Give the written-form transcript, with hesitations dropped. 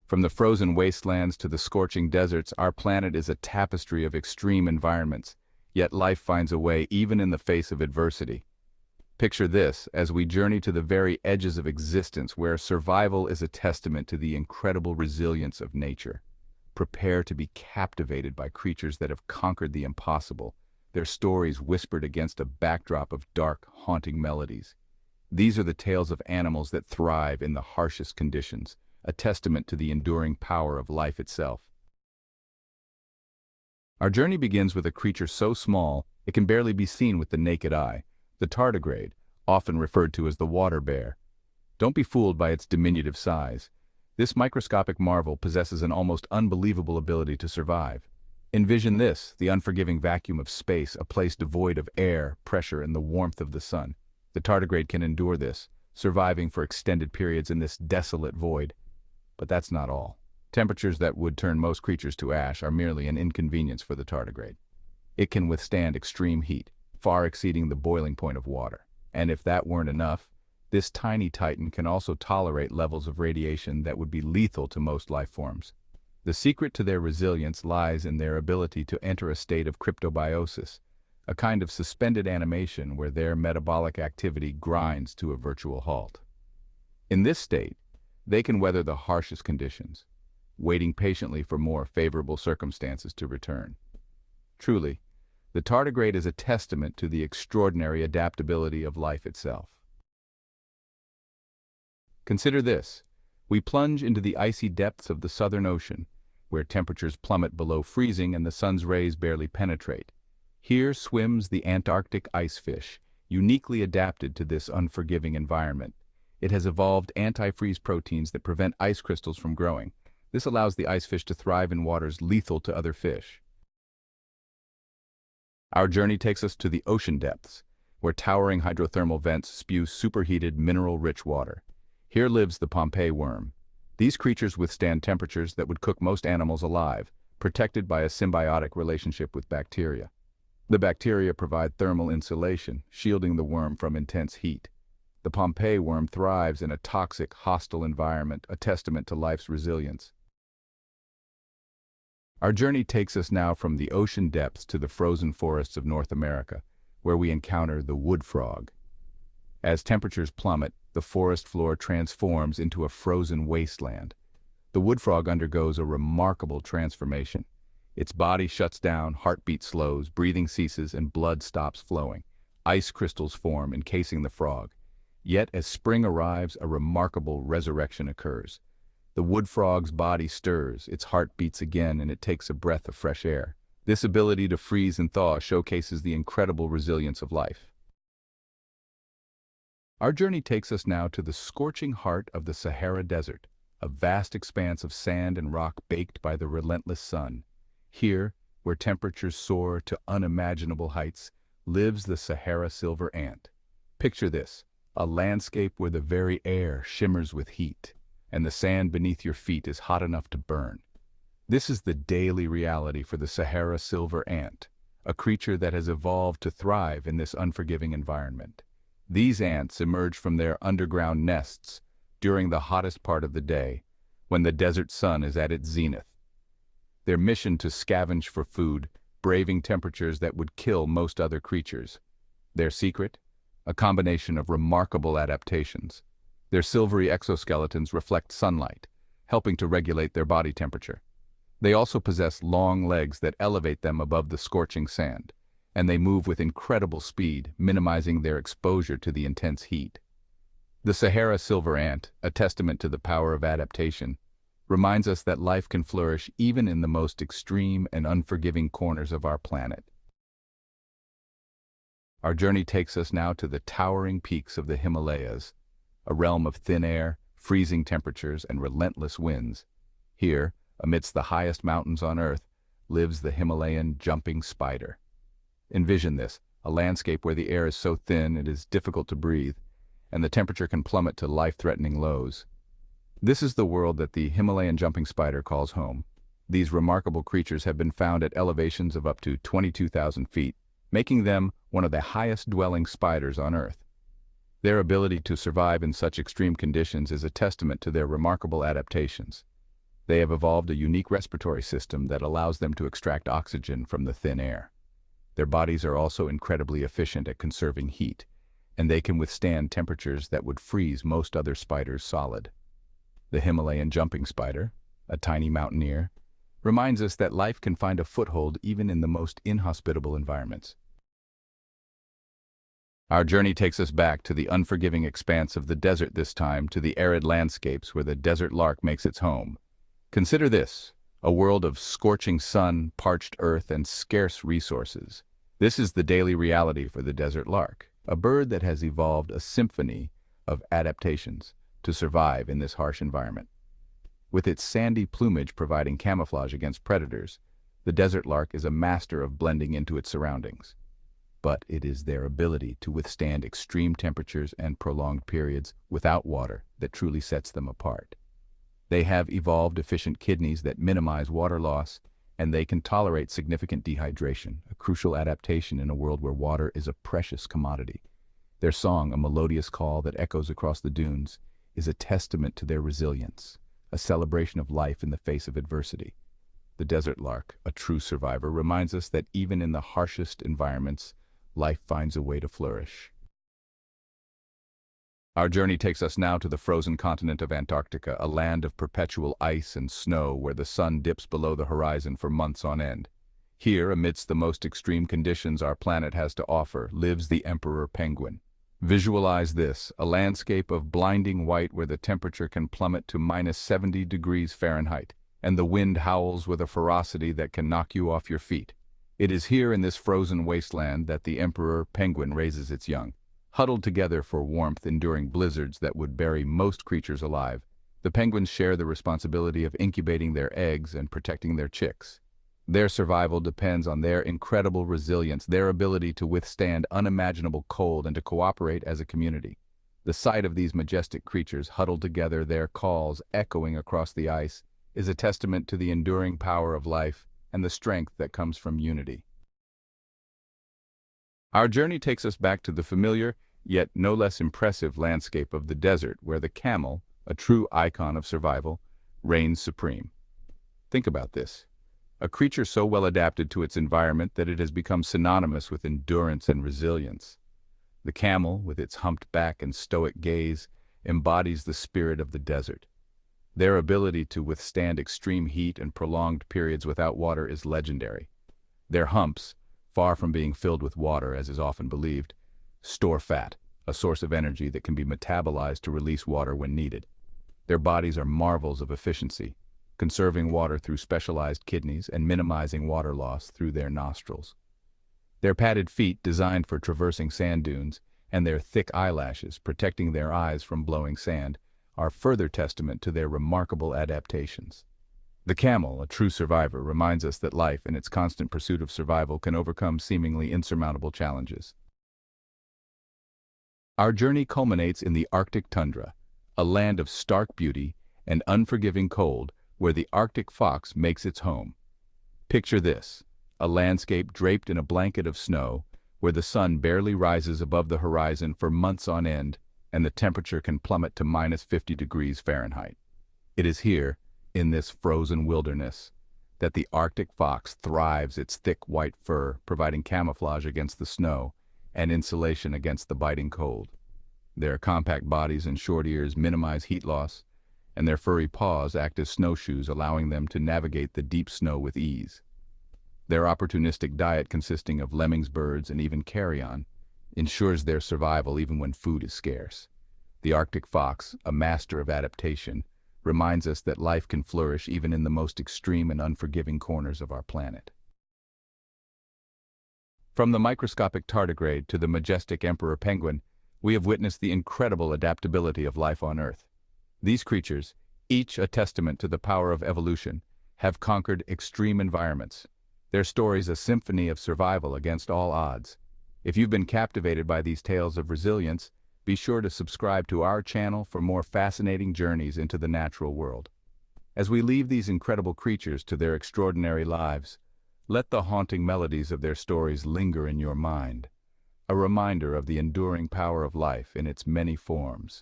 From the frozen wastelands to the scorching deserts, our planet is a tapestry of extreme environments, yet life finds a way even in the face of adversity. Picture this as we journey to the very edges of existence where survival is a testament to the incredible resilience of nature. Prepare to be captivated by creatures that have conquered the impossible, their stories whispered against a backdrop of dark, haunting melodies. These are the tales of animals that thrive in the harshest conditions, a testament to the enduring power of life itself. Our journey begins with a creature so small it can barely be seen with the naked eye, the tardigrade, often referred to as the water bear. Don't be fooled by its diminutive size. This microscopic marvel possesses an almost unbelievable ability to survive. Envision this, the unforgiving vacuum of space, a place devoid of air, pressure, and the warmth of the sun. The tardigrade can endure this, surviving for extended periods in this desolate void. But that's not all. Temperatures that would turn most creatures to ash are merely an inconvenience for the tardigrade. It can withstand extreme heat, far exceeding the boiling point of water. And if that weren't enough, this tiny titan can also tolerate levels of radiation that would be lethal to most life forms. The secret to their resilience lies in their ability to enter a state of cryptobiosis, a kind of suspended animation where their metabolic activity grinds to a virtual halt. In this state, they can weather the harshest conditions, waiting patiently for more favorable circumstances to return. Truly, the tardigrade is a testament to the extraordinary adaptability of life itself. Consider this. We plunge into the icy depths of the Southern Ocean, where temperatures plummet below freezing and the sun's rays barely penetrate. Here swims the Antarctic icefish, uniquely adapted to this unforgiving environment. It has evolved anti-freeze proteins that prevent ice crystals from growing. This allows the icefish to thrive in waters lethal to other fish. Our journey takes us to the ocean depths, where towering hydrothermal vents spew superheated, mineral-rich water. Here lives the Pompeii worm. These creatures withstand temperatures that would cook most animals alive, protected by a symbiotic relationship with bacteria. The bacteria provide thermal insulation, shielding the worm from intense heat. The Pompeii worm thrives in a toxic, hostile environment, a testament to life's resilience. Our journey takes us now from the ocean depths to the frozen forests of North America, where we encounter the wood frog. As temperatures plummet, the forest floor transforms into a frozen wasteland. The wood frog undergoes a remarkable transformation. Its body shuts down, heartbeat slows, breathing ceases, and blood stops flowing. Ice crystals form, encasing the frog. Yet, as spring arrives, a remarkable resurrection occurs. The wood frog's body stirs, its heart beats again, and it takes a breath of fresh air. This ability to freeze and thaw showcases the incredible resilience of life. Our journey takes us now to the scorching heart of the Sahara Desert, a vast expanse of sand and rock baked by the relentless sun. Here, where temperatures soar to unimaginable heights, lives the Sahara silver ant. Picture this, a landscape where the very air shimmers with heat, and the sand beneath your feet is hot enough to burn. This is the daily reality for the Sahara silver ant, a creature that has evolved to thrive in this unforgiving environment. These ants emerge from their underground nests during the hottest part of the day, when the desert sun is at its zenith. Their mission to scavenge for food, braving temperatures that would kill most other creatures. Their secret? A combination of remarkable adaptations. Their silvery exoskeletons reflect sunlight, helping to regulate their body temperature. They also possess long legs that elevate them above the scorching sand, and they move with incredible speed, minimizing their exposure to the intense heat. The Sahara silver ant, a testament to the power of adaptation, reminds us that life can flourish even in the most extreme and unforgiving corners of our planet. Our journey takes us now to the towering peaks of the Himalayas, a realm of thin air, freezing temperatures, and relentless winds. Here, amidst the highest mountains on Earth, lives the Himalayan jumping spider. Envision this, a landscape where the air is so thin it is difficult to breathe, and the temperature can plummet to life-threatening lows. This is the world that the Himalayan jumping spider calls home. These remarkable creatures have been found at elevations of up to 22,000 feet, making them one of the highest-dwelling spiders on Earth. Their ability to survive in such extreme conditions is a testament to their remarkable adaptations. They have evolved a unique respiratory system that allows them to extract oxygen from the thin air. Their bodies are also incredibly efficient at conserving heat, and they can withstand temperatures that would freeze most other spiders solid. The Himalayan jumping spider, a tiny mountaineer, reminds us that life can find a foothold even in the most inhospitable environments. Our journey takes us back to the unforgiving expanse of the desert, this time to the arid landscapes where the desert lark makes its home. Consider this, a world of scorching sun, parched earth, and scarce resources. This is the daily reality for the desert lark, a bird that has evolved a symphony of adaptations to survive in this harsh environment. With its sandy plumage providing camouflage against predators, the desert lark is a master of blending into its surroundings. But it is their ability to withstand extreme temperatures and prolonged periods without water that truly sets them apart. They have evolved efficient kidneys that minimize water loss, and they can tolerate significant dehydration, a crucial adaptation in a world where water is a precious commodity. Their song, a melodious call that echoes across the dunes, is a testament to their resilience, a celebration of life in the face of adversity. The desert lark, a true survivor, reminds us that even in the harshest environments, life finds a way to flourish. Our journey takes us now to the frozen continent of Antarctica, a land of perpetual ice and snow where the sun dips below the horizon for months on end. Here, amidst the most extreme conditions our planet has to offer, lives the emperor penguin. Visualize this, a landscape of blinding white where the temperature can plummet to -70 degrees Fahrenheit, and the wind howls with a ferocity that can knock you off your feet. It is here in this frozen wasteland that the emperor penguin raises its young. Huddled together for warmth, enduring blizzards that would bury most creatures alive, the penguins share the responsibility of incubating their eggs and protecting their chicks. Their survival depends on their incredible resilience, their ability to withstand unimaginable cold and to cooperate as a community. The sight of these majestic creatures huddled together, their calls echoing across the ice, is a testament to the enduring power of life and the strength that comes from unity. Our journey takes us back to the familiar, yet no less impressive landscape of the desert where the camel, a true icon of survival, reigns supreme. Think about this. A creature so well adapted to its environment that it has become synonymous with endurance and resilience. The camel, with its humped back and stoic gaze, embodies the spirit of the desert. Their ability to withstand extreme heat and prolonged periods without water is legendary. Their humps, far from being filled with water, as is often believed, store fat, a source of energy that can be metabolized to release water when needed. Their bodies are marvels of efficiency, conserving water through specialized kidneys and minimizing water loss through their nostrils. Their padded feet, designed for traversing sand dunes, and their thick eyelashes, protecting their eyes from blowing sand, are further testament to their remarkable adaptations. The camel, a true survivor, reminds us that life, in its constant pursuit of survival, can overcome seemingly insurmountable challenges. Our journey culminates in the Arctic tundra, a land of stark beauty and unforgiving cold where the Arctic fox makes its home. Picture this, a landscape draped in a blanket of snow where the sun barely rises above the horizon for months on end and the temperature can plummet to -50 degrees Fahrenheit. It is here, in this frozen wilderness, that the Arctic fox thrives, its thick white fur providing camouflage against the snow and insulation against the biting cold. Their compact bodies and short ears minimize heat loss, and their furry paws act as snowshoes, allowing them to navigate the deep snow with ease. Their opportunistic diet, consisting of lemmings, birds, and even carrion, ensures their survival even when food is scarce. The Arctic fox, a master of adaptation, reminds us that life can flourish even in the most extreme and unforgiving corners of our planet. From the microscopic tardigrade to the majestic emperor penguin, we have witnessed the incredible adaptability of life on Earth. These creatures, each a testament to the power of evolution, have conquered extreme environments. Their stories a symphony of survival against all odds. If you've been captivated by these tales of resilience, be sure to subscribe to our channel for more fascinating journeys into the natural world. As we leave these incredible creatures to their extraordinary lives, let the haunting melodies of their stories linger in your mind, a reminder of the enduring power of life in its many forms.